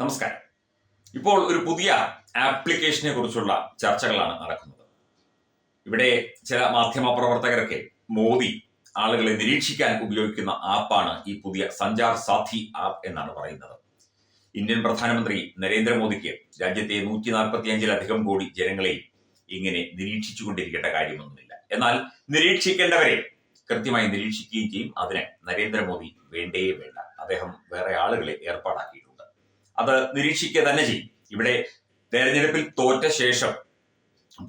നമസ്കാരം. ഇപ്പോൾ ഒരു പുതിയ ആപ്ലിക്കേഷനെ കുറിച്ചുള്ള ചർച്ചകളാണ് നടക്കുന്നത്. ഇവിടെ ചില മാധ്യമ പ്രവർത്തകരൊക്കെ മോദി ആളുകളെ നിരീക്ഷിക്കാൻ ഉപയോഗിക്കുന്ന ആപ്പാണ് ഈ പുതിയ സഞ്ചാർ സാഥി ആപ്പ് എന്നാണ് പറയുന്നത്. ഇന്ത്യൻ പ്രധാനമന്ത്രി നരേന്ദ്രമോദിക്ക് രാജ്യത്തെ 145-ലധികം കോടി ജനങ്ങളെ ഇങ്ങനെ നിരീക്ഷിച്ചുകൊണ്ടിരിക്കേണ്ട കാര്യമൊന്നുമില്ല. എന്നാൽ നിരീക്ഷിക്കേണ്ടവരെ കൃത്യമായി നിരീക്ഷിക്കുകയും ചെയ്യും. അതിന് നരേന്ദ്രമോദി വേണ്ടേ വേണ്ട. അദ്ദേഹം വേറെ ആളുകളെ ഏർപ്പാടാക്കിയിട്ടുണ്ട്. അത് നിരീക്ഷിക്കുക തന്നെ ചെയ്യും. ഇവിടെ തെരഞ്ഞെടുപ്പിൽ തോറ്റ ശേഷം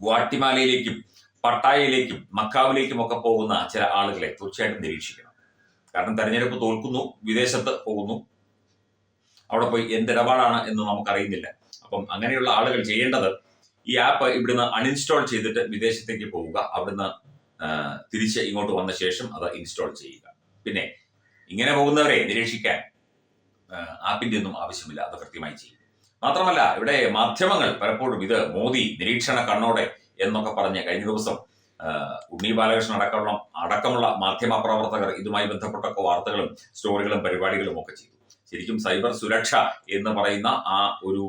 ഗ്വാട്ടിമാലയിലേക്കും പട്ടായയിലേക്കും മക്കാവിലേക്കും ഒക്കെ പോകുന്ന ചില ആളുകളെ തീർച്ചയായിട്ടും നിരീക്ഷിക്കണം. കാരണം തെരഞ്ഞെടുപ്പ് തോൽക്കുന്നു, വിദേശത്ത് പോകുന്നു, അവിടെ പോയി എന്തിടപാടാണ് എന്ന് നമുക്കറിയുന്നില്ല. അപ്പം അങ്ങനെയുള്ള ആളുകൾ ചെയ്യേണ്ടത് ഈ ആപ്പ് ഇവിടുന്ന് അൺഇൻസ്റ്റാൾ ചെയ്തിട്ട് വിദേശത്തേക്ക് പോവുക, അവിടുന്ന് തിരിച്ച് ഇങ്ങോട്ട് വന്ന ശേഷം അത് ഇൻസ്റ്റാൾ ചെയ്യുക. പിന്നെ ഇങ്ങനെ പോകുന്നവരെ നിരീക്ഷിക്കാൻ ആപ്പിന്റെ ഒന്നും ആവശ്യമില്ല, അത് കൃത്യമായി ചെയ്യും. മാത്രമല്ല ഇവിടെ മാധ്യമങ്ങൾ പലപ്പോഴും ഇത് മോദി നിരീക്ഷണ കണ്ണോടെ എന്നൊക്കെ പറഞ്ഞ് കഴിഞ്ഞ ദിവസം ഉണ്ണി ബാലകൃഷ്ണൻ അടക്കമുള്ള മാധ്യമ പ്രവർത്തകർ ഇതുമായി ബന്ധപ്പെട്ടൊക്കെ വാർത്തകളും സ്റ്റോറികളും പരിപാടികളും ഒക്കെ ചെയ്തു. ശരിക്കും സൈബർ സുരക്ഷ എന്ന് പറയുന്ന ആ ഒരു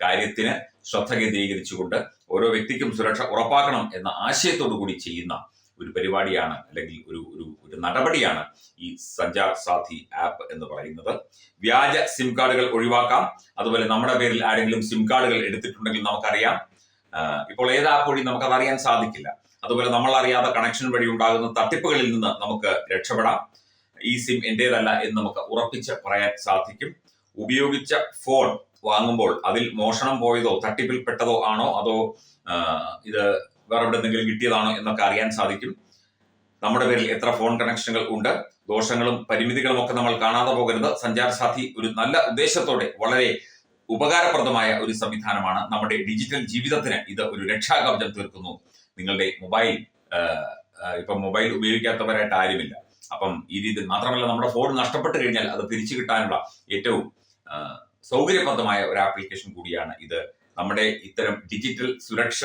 കാര്യത്തിന് ശ്രദ്ധ കേന്ദ്രീകരിച്ചുകൊണ്ട് ഓരോ വ്യക്തിക്കും സുരക്ഷ ഉറപ്പാക്കണം എന്ന ആശയത്തോടു കൂടി ചെയ്യുന്ന ഒരു പരിപാടിയാണ്, അല്ലെങ്കിൽ ഒരു നടപടിയാണ് ഈ സഞ്ചാർ സാഥി ആപ്പ് എന്ന് പറയുന്നത്. വ്യാജ സിം കാർഡുകൾ ഒഴിവാക്കാം. അതുപോലെ നമ്മുടെ പേരിൽ ആരെങ്കിലും സിം കാർഡുകൾ എടുത്തിട്ടുണ്ടെങ്കിൽ നമുക്കറിയാം. ഇപ്പോൾ ഏത് ആപ്പ് വഴി നമുക്കത് അറിയാൻ സാധിക്കില്ല. അതുപോലെ നമ്മൾ അറിയാത്ത കണക്ഷൻ വഴി ഉണ്ടാകുന്ന തട്ടിപ്പുകളിൽ നിന്ന് നമുക്ക് രക്ഷപ്പെടാം. ഈ സിം എന്റേതല്ല എന്ന് നമുക്ക് ഉറപ്പിച്ച് പറയാൻ സാധിക്കും. ഉപയോഗിച്ച ഫോൺ വാങ്ങുമ്പോൾ അതിൽ മോഷണം പോയതോ തട്ടിപ്പിൽ പെട്ടതോ ആണോ അതോ ഇത് വേറെ എവിടെ എന്തെങ്കിലും കിട്ടിയതാണോ എന്നൊക്കെ അറിയാൻ സാധിക്കും. നമ്മുടെ പേരിൽ എത്ര ഫോൺ കണക്ഷനുകൾ ഉണ്ട്, ദോഷങ്ങളും പരിമിതികളും ഒക്കെ നമ്മൾ കാണാതെ പോകരുത്. സഞ്ചാർ സാഥി ഒരു നല്ല ഉദ്ദേശത്തോടെ വളരെ ഉപകാരപ്രദമായ ഒരു സംവിധാനമാണ്. നമ്മുടെ ഡിജിറ്റൽ ജീവിതത്തിന് ഇത് ഒരു രക്ഷാകവചം തീർക്കുന്നു. നിങ്ങളുടെ മൊബൈൽ ഉപയോഗിക്കാത്തവരായിട്ട് ആരുമില്ല. അപ്പം ഈ രീതിയിൽ മാത്രമല്ല, നമ്മുടെ ഫോൺ നഷ്ടപ്പെട്ടു കഴിഞ്ഞാൽ അത് തിരിച്ചു കിട്ടാനുള്ള ഏറ്റവും സൗകര്യപ്രദമായ ഒരു ആപ്ലിക്കേഷൻ കൂടിയാണ് ഇത്. നമ്മുടെ ഇത്തരം ഡിജിറ്റൽ സുരക്ഷ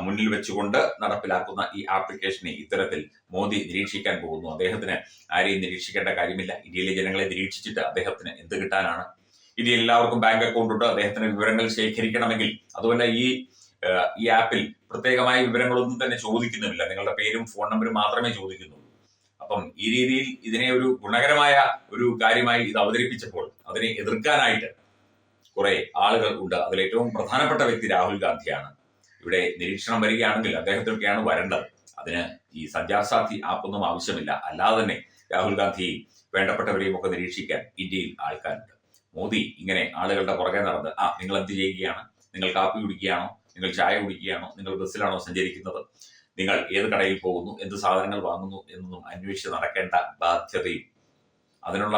മുന്നിൽ വെച്ചുകൊണ്ട് നടപ്പിലാക്കുന്ന ഈ ആപ്ലിക്കേഷനെ ഇത്തരത്തിൽ മോദി നിരീക്ഷിക്കാൻ പോകുന്നു. അദ്ദേഹത്തിന് ആരെയും നിരീക്ഷിക്കേണ്ട കാര്യമില്ല. ഇന്ത്യയിലെ ജനങ്ങളെ നിരീക്ഷിച്ചിട്ട് അദ്ദേഹത്തിന് എന്ത് കിട്ടാനാണ്? ഇന്ത്യയിൽ എല്ലാവർക്കും ബാങ്ക് അക്കൗണ്ട് ഉണ്ട്. അദ്ദേഹത്തിന് വിവരങ്ങൾ ശേഖരിക്കണമെങ്കിൽ അതുപോലെ ഈ ആപ്പിൽ പ്രത്യേകമായ വിവരങ്ങളൊന്നും തന്നെ ചോദിക്കുന്നുമില്ല. നിങ്ങളുടെ പേരും ഫോൺ നമ്പറും മാത്രമേ ചോദിക്കുന്നുള്ളൂ. അപ്പം ഈ രീതിയിൽ ഇതിനെ ഒരു ഗുണകരമായ ഒരു കാര്യമായി ഇത് അവതരിപ്പിച്ചപ്പോൾ അതിനെ എതിർക്കാനായിട്ട് കുറെ ആളുകൾ ഉണ്ട്. അതിൽ ഏറ്റവും പ്രധാനപ്പെട്ട വ്യക്തി രാഹുൽ ഗാന്ധിയാണ്. ഇവിടെ നിരീക്ഷണം വരികയാണെങ്കിൽ അദ്ദേഹത്തിനൊക്കെയാണ് വരേണ്ടത്. അതിന് ഈ സഞ്ചാർ സാഥി ആപ്പൊന്നും ആവശ്യമില്ല. അല്ലാതെ തന്നെ രാഹുൽ ഗാന്ധിയെയും വേണ്ടപ്പെട്ടവരെയും ഒക്കെ നിരീക്ഷിക്കാൻ ഇന്ത്യയിൽ ആൾക്കാരുണ്ട്. മോദി ഇങ്ങനെ ആളുകളുടെ പുറകെ നടന്ന് നിങ്ങൾ എന്ത് ചെയ്യുകയാണ്, നിങ്ങൾ കാപ്പി കുടിക്കുകയാണോ, നിങ്ങൾ ചായ കുടിക്കുകയാണോ, നിങ്ങൾ ബസ്സിലാണോ സഞ്ചരിക്കുന്നത്, നിങ്ങൾ ഏത് കടയിൽ പോകുന്നു, എന്ത് സാധനങ്ങൾ വാങ്ങുന്നു എന്നൊന്നും അന്വേഷിച്ച് നടക്കേണ്ട ബാധ്യതയും അതിനുള്ള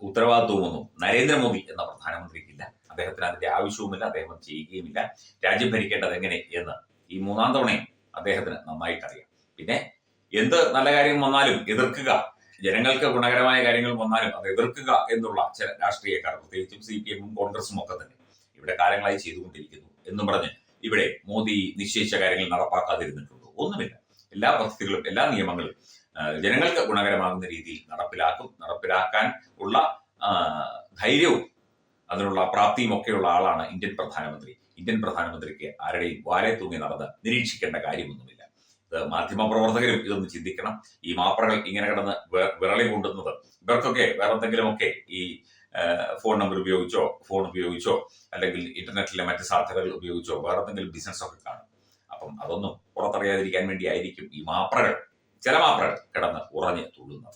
ഉത്തരവാദിത്വമൊന്നും നരേന്ദ്രമോദി എന്ന പ്രധാനമന്ത്രിക്കില്ല. അദ്ദേഹത്തിന് അതിന്റെ ആവശ്യവുമില്ല. അദ്ദേഹം ചെയ്യുകയുമില്ല. രാജ്യം ഭരിക്കേണ്ടത് എങ്ങനെ എന്ന് ഈ മൂന്നാം തവണയും അദ്ദേഹത്തിന് നന്നായിട്ടറിയാം. പിന്നെ എന്ത് നല്ല കാര്യം വന്നാലും എതിർക്കുക, ജനങ്ങൾക്ക് ഗുണകരമായ കാര്യങ്ങൾ വന്നാലും അത് എതിർക്കുക എന്നുള്ള ചില രാഷ്ട്രീയക്കാർ, പ്രത്യേകിച്ചും CPM-ഉം കോൺഗ്രസും ഒക്കെ തന്നെ ഇവിടെ കാലങ്ങളായി ചെയ്തുകൊണ്ടിരിക്കുന്നു എന്നും പറഞ്ഞ് ഇവിടെ മോദി നിശ്ചയിച്ച കാര്യങ്ങൾ നടപ്പാക്കാതിരുന്നിട്ടുണ്ടോ? ഒന്നുമില്ല. എല്ലാ പദ്ധതികളും എല്ലാ നിയമങ്ങളും ജനങ്ങൾക്ക് ഗുണകരമാകുന്ന രീതിയിൽ നടപ്പിലാക്കാൻ ഉള്ള ധൈര്യവും അതിനുള്ള പ്രാപ്തിയും ഒക്കെയുള്ള ആളാണ് ഇന്ത്യൻ പ്രധാനമന്ത്രി. ഇന്ത്യൻ പ്രധാനമന്ത്രിക്ക് ആരുടെയും വാലെ തൂങ്ങി നടന്ന് നിരീക്ഷിക്കേണ്ട കാര്യമൊന്നുമില്ല. ഇത് മാധ്യമ പ്രവർത്തകരും ഇതൊന്ന് ചിന്തിക്കണം. ഈ മാപ്രകൾ ഇങ്ങനെ കിടന്ന് വിരളി കൊണ്ടുന്നത് ഇവർക്കൊക്കെ വേറെ എന്തെങ്കിലുമൊക്കെ ഈ ഫോൺ നമ്പർ ഉപയോഗിച്ചോ അല്ലെങ്കിൽ ഇന്റർനെറ്റിലെ മറ്റ് സാധ്യതകൾ ഉപയോഗിച്ചോ വേറെ എന്തെങ്കിലും ബിസിനസ് ഒക്കെ കാണും. അപ്പം അതൊന്നും പുറത്തറിയാതിരിക്കാൻ വേണ്ടി ആയിരിക്കും ഈ ചില മാപ്രകൾ കിടന്ന് ഉറഞ്ഞ് തുള്ളുന്നത്.